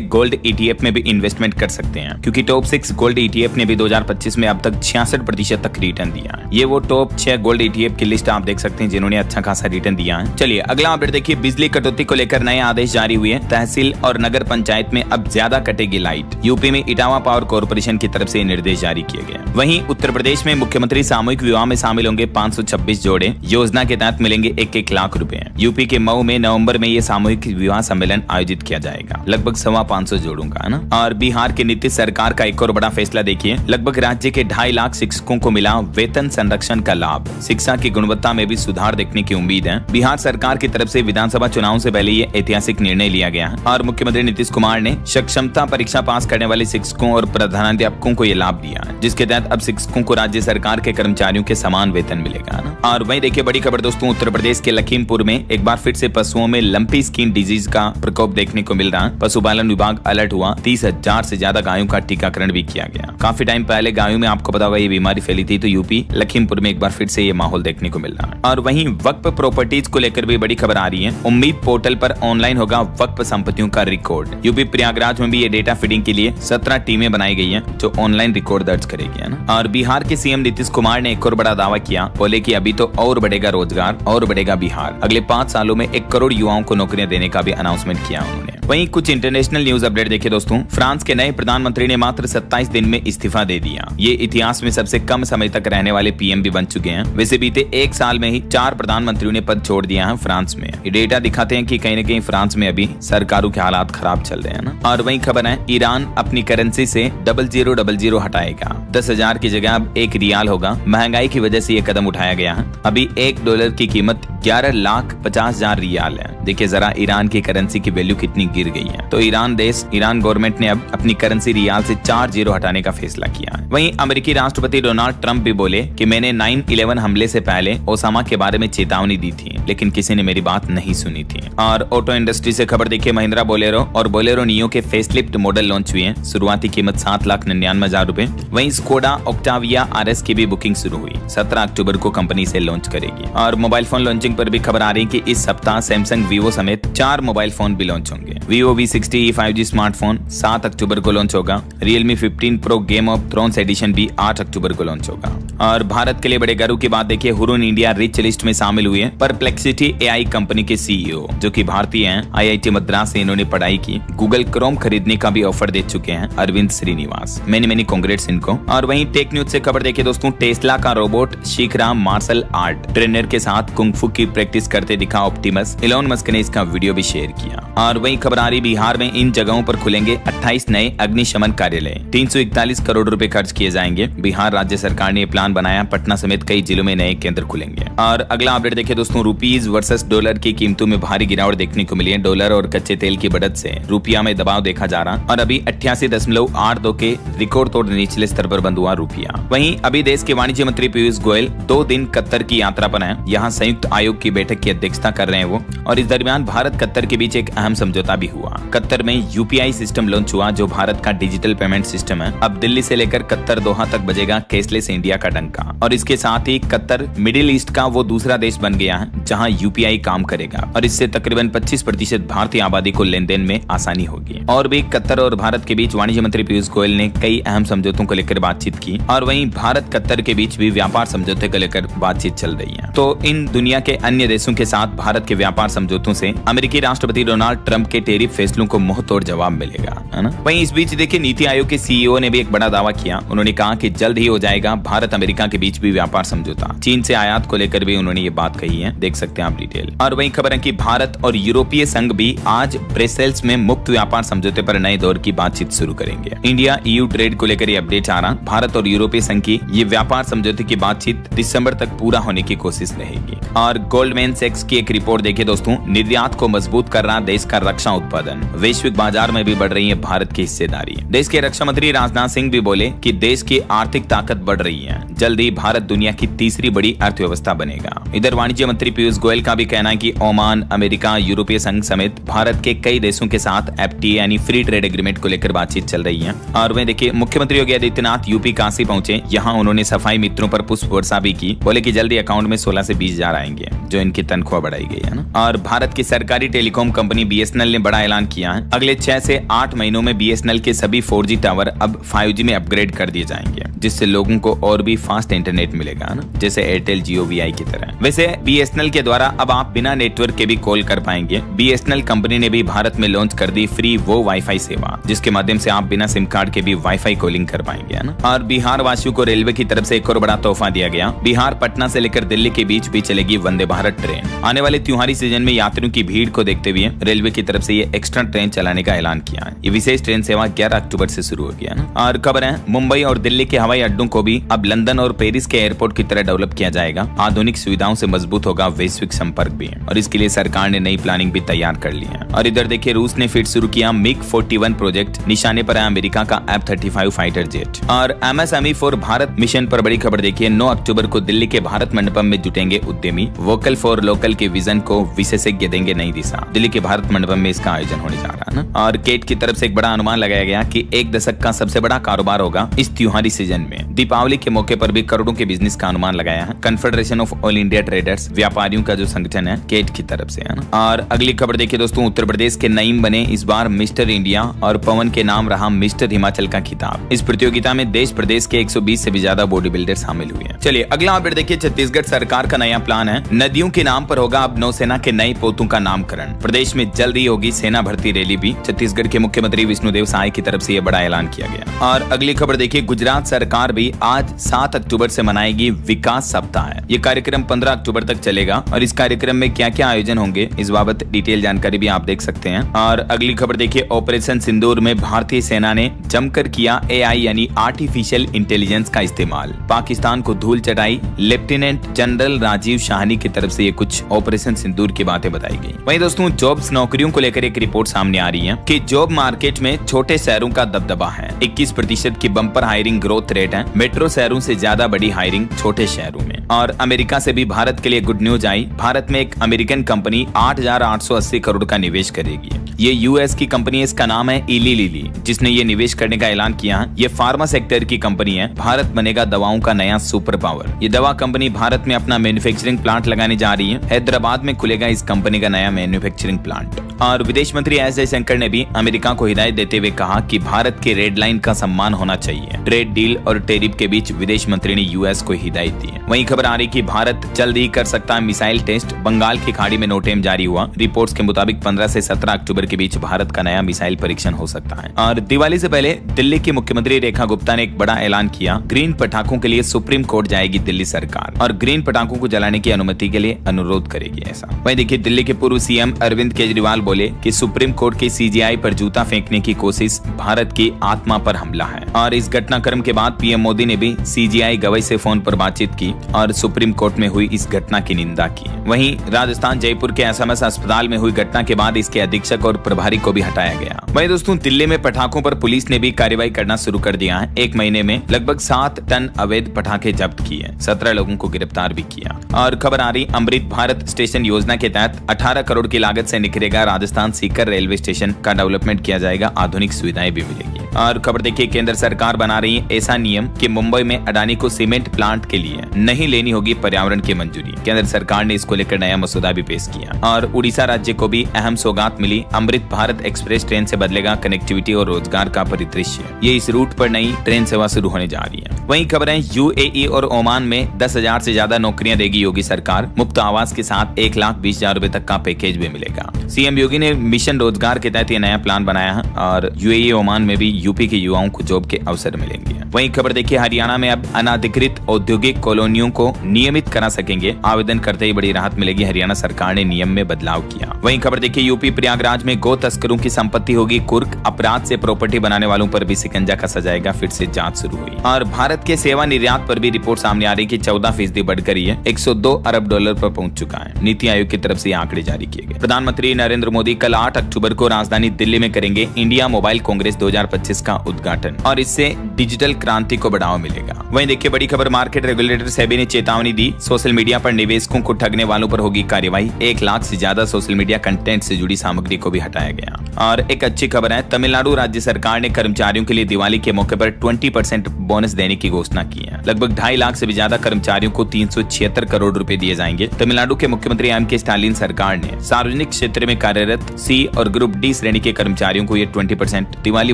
गोल्ड ETF में भी इन्वेस्टमेंट कर सकते हैं, क्योंकि टॉप 6 गोल्ड ETF ने भी 2025 में अब तक 66% तक रिटर्न दिया है। ये वो टॉप 6 गोल्ड ETF की लिस्ट आप देख सकते हैं जिन्होंने अच्छा खासा रिटर्न दिया है। चलिए अगला अपडेट देखिए, बिजली कटौती को लेकर नए आदेश जारी हुए। तहसील और नगर पंचायत में अब ज्यादा कटेगी लाइट। यूपी में इटावा पावर कॉर्पोरेशन की तरफ से निर्देश जारी किए गए। वहीं उत्तर प्रदेश में मुख्यमंत्री सामूहिक विवाह में शामिल होंगे 526 जोड़े। योजना के तहत मिलेंगे 1-1 लाख रुपए। यूपी के मऊ में नवंबर में ये सामूहिक विवाह सम्मेलन आयोजित किया जाएगा, लगभग 525 जोड़ों का, है ना। और बिहार के नीतीश सरकार का एक और बड़ा फैसला देखिए, लगभग राज्य के 2.5 लाख शिक्षकों को मिला वेतन संरक्षण का लाभ। शिक्षा की गुणवत्ता में भी सुधार देखने की उम्मीद है। बिहार सरकार की तरफ से विधानसभा चुनाव से पहले ये ऐतिहासिक निर्णय लिया गया है और मुख्यमंत्री नीतीश कुमार ने सक्षमता परीक्षा पास करने वाले शिक्षकों और प्रधानाध्यापकों को ये लाभ दिया है, जिसके तहत अब शिक्षकों को राज्य सरकार के कर्मचारियों के समान वेतन मिलेगा ना। और वहीं देखिए बड़ी खबर दोस्तों, उत्तर प्रदेश के लखीमपुर में एक बार फिर से पशुओं में लंपी स्किन डिजीज का प्रकोप देखने को मिल रहा है। पशुपालन विभाग अलर्ट हुआ, 30,000 से ज्यादा गायों का टीकाकरण भी किया गया। काफी टाइम पहले गायों में आपको पता होगा ये बीमारी फैली थी, तो यूपी लखीमपुर में एक बार फिर से ये माहौल देखने को मिल रहा है। और वहीं वक्फ प्रॉपर्टीज को लेकर भी बड़ी खबर आ रही है। उम्मीद पोर्टल पर ऑनलाइन होगा वक्फ संपत्तियों का रिकॉर्ड। यूपी प्रयागराज में भी ये डेटा फीडिंग के लिए 17 टीमें बनाई गई हैं जो ऑनलाइन रिकॉर्ड दर्ज करेगी, है ना। और बिहार के CM नीतीश कुमार ने एक और बड़ा दावा किया, बोले कि अभी तो और बढ़ेगा रोजगार और बढ़ेगा बिहार। अगले 5 सालों में 1 करोड़ युवाओं को नौकरियां देने का भी अनाउंसमेंट किया उन्होंने। वहीं कुछ इंटरनेशनल न्यूज अपडेट देखिए दोस्तों, फ्रांस के नए प्रधानमंत्री ने मात्र 27 दिन में इस्तीफा दे दिया। ये इतिहास में सबसे कम समय तक रहने वाले PM भी बन चुके हैं। वैसे बीते 1 साल में ही 4 प्रधानमंत्रियों ने पद छोड़ दिया है फ्रांस में। ये डेटा दिखाते हैं कि कहीं न कहीं फ्रांस में अभी सरकारों के हालात खराब चल रहे हैं ना। और वहीं खबर है ईरान अपनी करेंसी से 0000 हटाएगा। 10,000 की जगह अब 1 रियाल होगा। महंगाई की वजह से ये कदम उठाया गया है। अभी $1 की कीमत 11,50,000 रियाल है। देखिए जरा ईरान की करेंसी की वैल्यू कितनी गिर गई है। तो ईरान गवर्नमेंट ने अब अपनी करेंसी रियाल से 4 0 हटाने का फैसला किया है। वहीं अमेरिकी राष्ट्रपति डोनाल्ड ट्रंप भी बोले कि मैंने 9/11 हमले से पहले ओसामा के बारे में चेतावनी दी थी, लेकिन किसी ने मेरी बात नहीं सुनी थी। और ऑटो इंडस्ट्री से खबर देखिए, महिंद्रा बोलेरो और बोलेरो नियो के फेसलिफ्ट मॉडल लॉन्च हुए हैं। शुरुआती कीमत 7,99,000 रुपए। वहीं स्कोडा ऑक्टाविया RS की भी बुकिंग शुरू हुई। 17 अक्टूबर को कंपनी से लॉन्च करेगी। और मोबाइल फोन लॉन्चिंग पर भी खबर आ रही है कि इस सप्ताह सैमसंग, वीवो समेत 4 मोबाइल फोन भी लॉन्च होंगे। Vivo V60e 5G स्मार्टफोन 7 अक्टूबर को लॉन्च होगा। Realme 15 Pro game of thrones edition भी 8 अक्टूबर को लॉन्च होगा। और भारत के लिए बड़े गर्व की बात देखिए, हुरुन इंडिया रिच लिस्ट में शामिल हुए परप्लेक्सिटी AI कंपनी के CEO, जो कि भारतीय हैं। IIT मद्रास से इन्होंने पढ़ाई की। गूगल क्रोम खरीदने का भी ऑफर दे चुके हैं अरविंद श्रीनिवास। मेनी कांग्रेट्स इनको। और वहीं टेक न्यूज से खबर देखिए दोस्तों, टेस्ला का रोबोट सीख रहा मार्शल आर्ट। ट्रेनर के साथ कुंग-फू की प्रैक्टिस करते दिखा ऑप्टिमस। इलॉन मस्क ने इसका वीडियो भी शेयर किया। और वहीं खबर आ रही, बिहार में इन जगहों पर खुलेंगे 28 नए अग्निशमन कार्यालय। 341 करोड़ रुपए खर्च किए जाएंगे। बिहार राज्य सरकार ने प्लान बनाया, पटना समेत कई जिलों में नए केंद्र खुलेंगे। और अगला अपडेट देखिए दोस्तों, रुपीज वर्सेस डॉलर की कीमतों में भारी गिरावट देखने को मिली है। डॉलर और कच्चे तेल की बढ़त से रुपया में दबाव देखा जा रहा और अभी 88.82 के रिकॉर्ड तोड़ निचले स्तर पर बंद हुआ रुपया। वहीं अभी देश के वाणिज्य मंत्री पीयूष गोयल 2 दिन कतर की यात्रा पर हैं। यहाँ संयुक्त आयोग की बैठक की अध्यक्षता कर रहे हैं वो। और इस दरमियान भारत कतर के बीच एक अहम समझौता भी हुआ। कतर में UPI सिस्टम लॉन्च हुआ, जो भारत का डिजिटल पेमेंट सिस्टम है। अब दिल्ली से लेकर कतर दोहा तक बजेगा कैशलेस इंडिया का डंका। और इसके साथ ही कतर मिडिल ईस्ट का वो दूसरा देश बन गया है जहां UPI काम करेगा। और इससे तकरीबन 25% भारतीय आबादी को लेन देन में आसानी होगी। और भी कतर और भारत के बीच वाणिज्य मंत्री पीयूष गोयल ने कई अहम समझौतों को लेकर बातचीत की। और वहीं भारत कतर के बीच भी व्यापार समझौते को लेकर बातचीत चल रही है। तो इन दुनिया के अन्य देशों के साथ भारत के व्यापार समझौतों से अमेरिकी राष्ट्रपति डोनाल्ड ट्रंप के टैरिफ फैसलों को मुंहतोड़ जवाब मिलेगा, है ना। वहीं इस बीच देखिए, नीति आयोग के CEO ने भी एक बड़ा दावा किया। उन्होंने कहा कि जल्द ही हो जाएगा भारत अमेरिका के बीच भी व्यापार समझौता। चीन से आयात को लेकर भी उन्होंने ये बात कही है, देख सकते हैं आप डिटेल। और वहीं खबर है कि भारत और यूरोपीय संघ भी आज ब्रसेल्स में मुक्त व्यापार समझौते पर नए दौर की बातचीत शुरू करेंगे। इंडिया EU ट्रेड को लेकर ये अपडेट आ रहा। भारत और यूरोपीय संघ की ये व्यापार समझौते की बातचीत दिसंबर तक पूरा होने की कोशिश रहेगी। और गोल्डमैन सैक्स की एक रिपोर्ट देखिए दोस्तों, निर्यात को मजबूत कर रहा देश का रक्षा उत्पादन, वैश्विक बाजार में भी बढ़ रही है भारत की हिस्सेदारी। देश के रक्षा मंत्री राजनाथ सिंह भी बोले कि देश की आर्थिक ताकत बढ़ रही है, जल्द ही भारत दुनिया की तीसरी बड़ी अर्थव्यवस्था बनेगा। इधर वाणिज्य मंत्री पीयूष गोयल का भी कहना है कि ओमान, अमेरिका, यूरोपीय संघ समेत भारत के कई देशों के साथ FTA यानी फ्री ट्रेड एग्रीमेंट को लेकर बातचीत चल रही है। और वह देखिए, मुख्यमंत्री योगी आदित्यनाथ यूपी काशी पहुंचे, यहाँ उन्होंने सफाई मित्रों पर पुष्प वर्षा भी की। बोले कि जल्दी अकाउंट में 16 से 20 हजार आएंगे, जो इनकी तनख्वाह बढ़ाई गई है ना। और भारत की सरकारी टेलीकॉम कंपनी BSNL ने बड़ा ऐलान किया है, अगले 6 से 8 महीनों में BSNL के सभी 4G टावर अब 5G में अपग्रेड कर दिए जाएंगे, जिससे लोगों को और भी फास्ट इंटरनेट मिलेगा ना, जैसे एयरटेल जियो VI की तरह। वैसे BSNL के द्वारा अब आप बिना नेटवर्क के भी कॉल कर पाएंगे। BSNL कंपनी ने भी भारत में लॉन्च कर दी फ्री वो वाईफाई सेवा, जिसके माध्यम से आप बिना सिम कार्ड के भी वाईफाई कॉलिंग कर पाएंगे ना। और बिहार वासियों को रेलवे की तरफ से एक और बड़ा तोहफा दिया गया। बिहार पटना से लेकर दिल्ली के बीच भी चलेगी वंदे भारत ट्रेन। आने वाले त्योहारी सीजन में यात्रियों की भीड़ को देखते हुए रेलवे की तरफ से ये एक्स्ट्रा ट्रेन चलाने का ऐलान किया है। ये विशेष ट्रेन सेवा 11 अक्टूबर से शुरू हो गया ना। और खबर है, मुंबई और दिल्ली के हवाई अड्डों को भी अब लंदन और पेरिस के एयरपोर्ट की तरह डेवलप किया जाएगा। आधुनिक सुविधाओं से मजबूत होगा वैश्विक संपर्क भी, और इसके लिए सरकार ने नई प्लानिंग भी तैयार कर ली है। और इधर देखिए, रूस ने फिर शुरू किया MiG-41 प्रोजेक्ट, निशाने पर है अमेरिका का F-35 फाइटर जेट। और MSME फॉर भारत मिशन पर बड़ी खबर देखिए, 9 अक्टूबर को दिल्ली के भारत मंडपम में जुटेंगे उद्यमी, वोकल फॉर लोकल के विजन को विशेषज्ञ देंगे नई दिशा। दिल्ली के भारत मंडपम में इसका आयोजन होने जा रहा है ना। और केट की तरफ से एक बड़ा अनुमान लगाया गया कि 1 दशक का सबसे बड़ा कारोबार होगा इस त्योहारी सीजन में। दीपावली के मौके पर भी करोड़ों के बिजनेस का अनुमान लगाया है confederation of all India traders, व्यापारियों का जो संगठन है, केट की तरफ से है ना। और अगली खबर देखिए दोस्तों, उत्तर प्रदेश के नईम बने इस बार मिस्टर इंडिया, और पवन के नाम रहा मिस्टर हिमाचल का खिताब। इस प्रतियोगिता में देश प्रदेश के 120 से भी ज्यादा बॉडी बिल्डर शामिल हुए हैं। चलिए अगला अपडेट देखिए, छत्तीसगढ़ सरकार का नया प्लान है, नदियों के नाम पर होगा अब नौसेना के नए पोतों का नामकरण। प्रदेश में जल्द ही होगी सेना भर्ती रैली भी। छत्तीसगढ़ के मुख्यमंत्री विष्णुदेव साय की तरफ से यह बड़ा ऐलान किया गया। और अगली खबर देखिए, गुजरात सरकार भी आज 7 अक्टूबर से मनाएगी विकास सप्ताह। ये कार्यक्रम 15 अक्टूबर तक चलेगा, और इस कार्यक्रम में क्या क्या आयोजन होंगे इस बाबत डिटेल जानकारी भी आप देख सकते हैं। और अगली खबर देखिए, ऑपरेशन सिंदूर में भारतीय सेना ने जमकर किया AI यानी आर्टिफिशियल इंटेलिजेंस का इस्तेमाल, पाकिस्तान को धूल चटाई। लेफ्टिनेंट जनरल राजीव शाहनी की तरफ से ये कुछ ऑपरेशन सिंदूर की बातें बताई गई। वहीं दोस्तों, जॉब्स नौकरियों को लेकर एक रिपोर्ट सामने आ रही है कि जॉब मार्केट में छोटे शहरों का दबदबा है। 21% की बम्पर हायरिंग ग्रोथ रेट है। मेट्रो शहरों से ज्यादा बड़ी हायरिंग छोटे शहरों में। और अमेरिका से भी भारत के लिए गुड न्यूज आई। भारत में एक अमेरिकन कंपनी 8,880 करोड़ का निवेश करेगी। ये US की कंपनी है, इसका नाम है इली लिली, जिसने ये निवेश करने का ऐलान किया है। ये फार्मा सेक्टर की कंपनी है। भारत बनेगा दवाओं का नया सुपर पावर। ये दवा कंपनी भारत में अपना मैन्युफैक्चरिंग प्लांट लगाने जा रही है। हैदराबाद में खुलेगा इस कंपनी का नया मैन्युफैक्चरिंग प्लांट। और विदेश मंत्री एस जयशंकर ने भी अमेरिका को हिदायत देते हुए कहा कि भारत के रेड लाइन का सम्मान होना चाहिए। ट्रेड डील और टैरिफ के बीच विदेश मंत्री ने US को हिदायत दी है। वहीं खबर आ रही कि भारत जल्द ही कर सकता है मिसाइल टेस्ट। बंगाल की खाड़ी में नोटेम जारी हुआ। रिपोर्ट्स के मुताबिक 15 से 17 अक्टूबर के बीच भारत का नया मिसाइल परीक्षण हो सकता है। और दिवाली से पहले दिल्ली की मुख्यमंत्री रेखा गुप्ता ने एक बड़ा ऐलान किया। ग्रीन पटाखों के लिए सुप्रीम कोर्ट जाएगी दिल्ली सरकार, और ग्रीन पटाखों को जलाने की अनुमति के लिए अनुरोध करेगी। ऐसा वहीं देखिए, दिल्ली के पूर्व CM अरविंद केजरीवाल बोले कि सुप्रीम कोर्ट की CGI पर जूता फेंकने की कोशिश भारत की आत्मा पर हमला है। और इस घटनाक्रम के बाद PM मोदी ने भी CGI गवाही से फोन पर बातचीत की और सुप्रीम कोर्ट में हुई इस घटना की निंदा की। वहीं राजस्थान जयपुर के SMS अस्पताल में हुई घटना के बाद इसके अधीक्षक और प्रभारी को भी हटाया गया। वहीं दोस्तों, दिल्ली में पटाखों पर पुलिस ने भी कार्रवाई करना शुरू कर दिया है। एक महीने में लगभग 7 टन अवैध पटाखे जब्त किए, 17 लोगों को गिरफ्तार भी किया। और खबर आ रही, अमृत भारत स्टेशन योजना के तहत 18 करोड़ की लागत से निखरेगा राजस्थान सीकर रेलवे स्टेशन का डेवलपमेंट किया जाएगा। आधुनिक सुविधाएं भी मिलेगी। और खबर देखिए, केंद्र सरकार बना रही है ऐसा नियम कि मुंबई में अडानी को सीमेंट प्लांट के लिए नहीं लेनी होगी पर्यावरण की मंजूरी। केंद्र सरकार ने इसको लेकर नया मसौदा भी पेश किया। और उड़ीसा राज्य को भी अहम सौगात मिली। अमृत भारत एक्सप्रेस ट्रेन से बदलेगा कनेक्टिविटी और रोजगार का परिदृश्य। ये इस रूट पर नई ट्रेन सेवा शुरू होने जा रही है। वहीं खबरें, UAE और ओमान में 10,000 से ज्यादा नौकरियां देगी योगी सरकार। मुफ्त आवास के साथ 1,20,000 रुपए तक का पैकेज भी मिलेगा। CM योगी ने मिशन रोजगार के तहत ये नया प्लान बनाया है। और UAE ओमान में भी यूपी के युवाओं को जॉब के अवसर मिलेंगे। वहीं खबर देखिए, हरियाणा में अब अनाधिकृत औद्योगिक कॉलोनियों को नियमित करा सकेंगे। आवेदन करते ही बड़ी राहत मिलेगी। हरियाणा सरकार ने नियम में बदलाव किया। वहीं खबर देखिए, यूपी प्रयागराज में गो तस्करों की संपत्ति होगी कुर्क। अपराध से प्रॉपर्टी बनाने वालों पर भी शिकंजा कसा जाएगा। फिर से जांच शुरू हुई। और भारत भारत के सेवा निर्यात पर भी रिपोर्ट सामने आ रही कि 14% बढ़कर ये 102 अरब डॉलर पर पहुंच चुका है। नीति आयोग की तरफ से ये आंकड़े जारी किए गए। प्रधानमंत्री नरेंद्र मोदी कल 8 अक्टूबर को राजधानी दिल्ली में करेंगे इंडिया मोबाइल कांग्रेस 2025 का उद्घाटन और इससे डिजिटल क्रांति को बढ़ावा मिलेगा। वहीं देखिए बड़ी खबर, मार्केट रेगुलेटर सेबी ने चेतावनी दी, सोशल मीडिया पर निवेशकों को ठगने वालों पर होगी कार्रवाई। 1 लाख से ज्यादा सोशल मीडिया कंटेंट से जुड़ी सामग्री को भी हटाया गया। और एक अच्छी खबर है, तमिलनाडु राज्य सरकार ने कर्मचारियों के लिए दिवाली के मौके पर 20% बोनस देने की घोषणा की है। लगभग 2.5 लाख से भी ज्यादा कर्मचारियों को 376 करोड़ रुपए दिए जाएंगे। तमिलनाडु के मुख्यमंत्री एम.के. स्टालिन सरकार ने सार्वजनिक क्षेत्र में कार्यरत सी और ग्रुप डी श्रेणी के कर्मचारियों को ये 20% दिवाली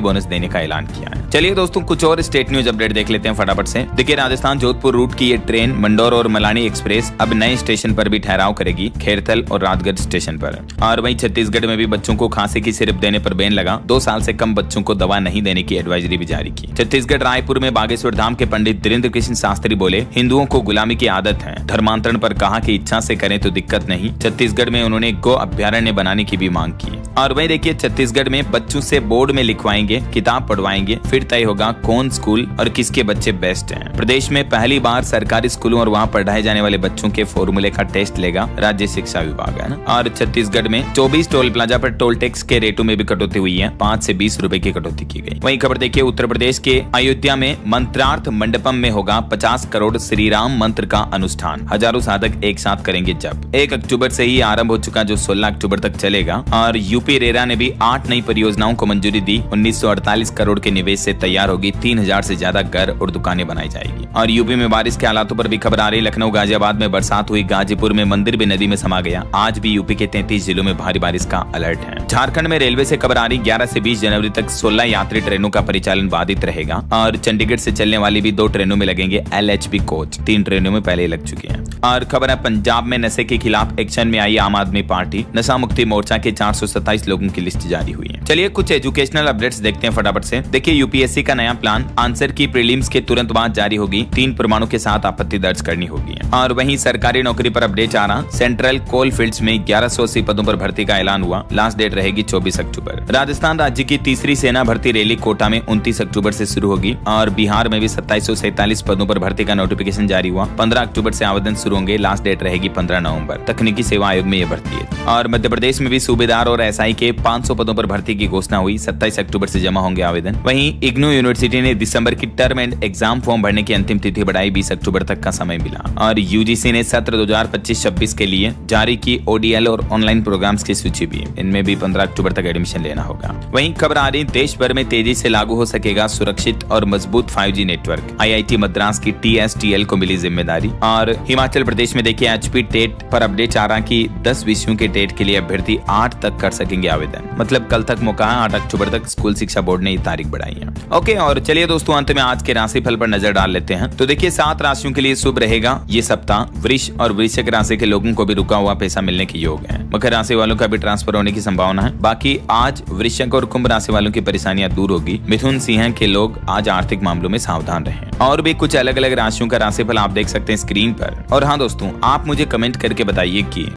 बोनस देने का ऐलान किया है। चलिए दोस्तों, कुछ और स्टेट न्यूज अपडेट देख लेते हैं फटाफट से। देखिए, राजस्थान जोधपुर रूट की ये ट्रेन मंडौर और मलानी एक्सप्रेस अब नए स्टेशन पर भी ठहराव करेगी, खेरथल और राजगढ़ स्टेशन पर। और वहीं छत्तीसगढ़ में भी बच्चों को खांसी की सिरप देने पर बैन लगा। 2 साल से कम बच्चों को दवा नहीं देने की एडवाइजरी भी जारी की। छत्तीसगढ़ रायपुर में बागेश्वर धाम के पंडित धीरेन्द्र कृष्ण शास्त्री बोले, हिंदुओं को गुलामी की आदत है। धर्मांतरण पर कहा कि इच्छा से करें तो दिक्कत नहीं। छत्तीसगढ़ में उन्होंने गो अभ्यारण्य बनाने की भी मांग की। और वहीं देखिए, छत्तीसगढ़ में बच्चों से बोर्ड में लिखवाएंगे, किताब पढ़वाएंगे, फिर तय होगा कौन स्कूल और किसके बच्चे बेस्ट हैं। प्रदेश में पहली बार सरकारी स्कूलों और वहां पढ़ाए जाने वाले बच्चों के फॉर्मूले का टेस्ट लेगा राज्य शिक्षा विभाग, है ना। और छत्तीसगढ़ में 24 टोल प्लाजा पर टोल टैक्स के रेटों में भी कटौती हुई है। 5 से 20 रुपए की कटौती की गई। वहीं खबर देखिए, उत्तर प्रदेश के अयोध्या में मंत्रार्थ मंडपम में होगा 50 करोड़ श्री राम मंत्र का अनुष्ठान। हजारों साधक एक साथ करेंगे जप। 1 अक्टूबर से ही आरंभ हो चुका, जो 16 अक्टूबर तक चलेगा। और यूपी रेरा ने भी 8 नई परियोजनाओं को मंजूरी दी। 1948 करोड़ के निवेश से तैयार होगी 3000 से ज्यादा घर और दुकानें बनाई जाएगी। और यूपी में बारिश के हालातों पर भी खबर आ रही। लखनऊ गाजियाबाद में बरसात हुई, गाजीपुर में मंदिर भी नदी में समा गया। आज भी यूपी के 33 जिलों में भारी बारिश का अलर्ट है। झारखंड में रेलवे से खबर आ रही, 11 से 20 जनवरी तक 16 यात्री ट्रेनों का परिचालन बाधित रहेगा। और चंडीगढ़ से चलने वाली भी 2 ट्रेनों में लगेंगे LHB कोच। 3 ट्रेनों में पहले लग चुके हैं। और खबर है, पंजाब में नशे के खिलाफ एक्शन में आई आम आदमी पार्टी। नशा मुक्ति मोर्चा के 427 लोगों की लिस्ट जारी हुई है। चलिए कुछ एजुकेशनल अपडेट्स देखते हैं फटाफट से। देखिए, यूपीएससी का नया प्लान, आंसर की प्रीलिम्स के तुरंत बाद जारी होगी। 3 प्रमाणों के साथ आपत्ति दर्ज करनी होगी। और वहीं सरकारी नौकरी पर अपडेट आ रहा, सेंट्रल कोल फील्ड्स में 1180 पदों पर भर्ती का ऐलान हुआ। लास्ट डेट रहेगी 24 अक्टूबर। राजस्थान राज्य की तीसरी सेना भर्ती रैली कोटा में 29 अक्टूबर से शुरू होगी। और बिहार में भी 2747 पदों पर भर्ती का नोटिफिकेशन जारी हुआ। 15 अक्टूबर से आवेदन शुरू होंगे। लास्ट डेट रहेगी 15 नवंबर। तकनीकी सेवा आयोग में यह भर्ती है। और मध्य प्रदेश में भी सूबेदार और SI के 500 पदों पर भर्ती की घोषणा हुई। 27 अक्टूबर से जमा होंगे आवेदन। वहीं इग्नू यूनिवर्सिटी ने दिसंबर की टर्म एंड एग्जाम फॉर्म भरने की अंतिम तिथि बढ़ाई, 20 अक्टूबर तक का समय मिला। और UGC ने सत्र 2025-26 के लिए जारी की ODL और ऑनलाइन प्रोग्राम्स की सूची भी। इनमें भी 15 अक्टूबर तक एडमिशन लेना होगा। वहीं खबर आ रही, देश भर में तेजी से लागू हो सकेगा सुरक्षित और मजबूत 5G नेटवर्क। IIT मद्रास की TSTL को मिली जिम्मेदारी। और हिमाचल प्रदेश में देखिए, HP टेट पर अपडेट आ रहा कि 10 विषयों के टेट के लिए अभ्यर्थी 8 तक कर सकेंगे आवेदन। मतलब कल तक मौका है। 8 अक्टूबर तक स्कूल शिक्षा बोर्ड ने ये तारीख बढ़ाई है। ओके, और चलिए दोस्तों, अंत में आज के राशिफल पर नजर डाल लेते हैं। तो देखिए, 7 राशियों के लिए शुभ रहेगा ये सप्ताह। वृष और वृश्चिक राशि के लोगों को भी रुका हुआ पैसा मिलने की योग है। मकर राशि वालों का भी ट्रांसफर होने की संभावना है। बाकी आज वृश्चिक और कुंभ राशि वालों की परेशानियां दूर होगी। मिथुन सिंह के लोग आज आर्थिक मामलों में सावधान रहें। और भी कुछ अलग अलग राशियों का राशिफल आप देख सकते हैं स्क्रीन पर। और हाँ दोस्तों, आप मुझे कमेंट करके बताइए कि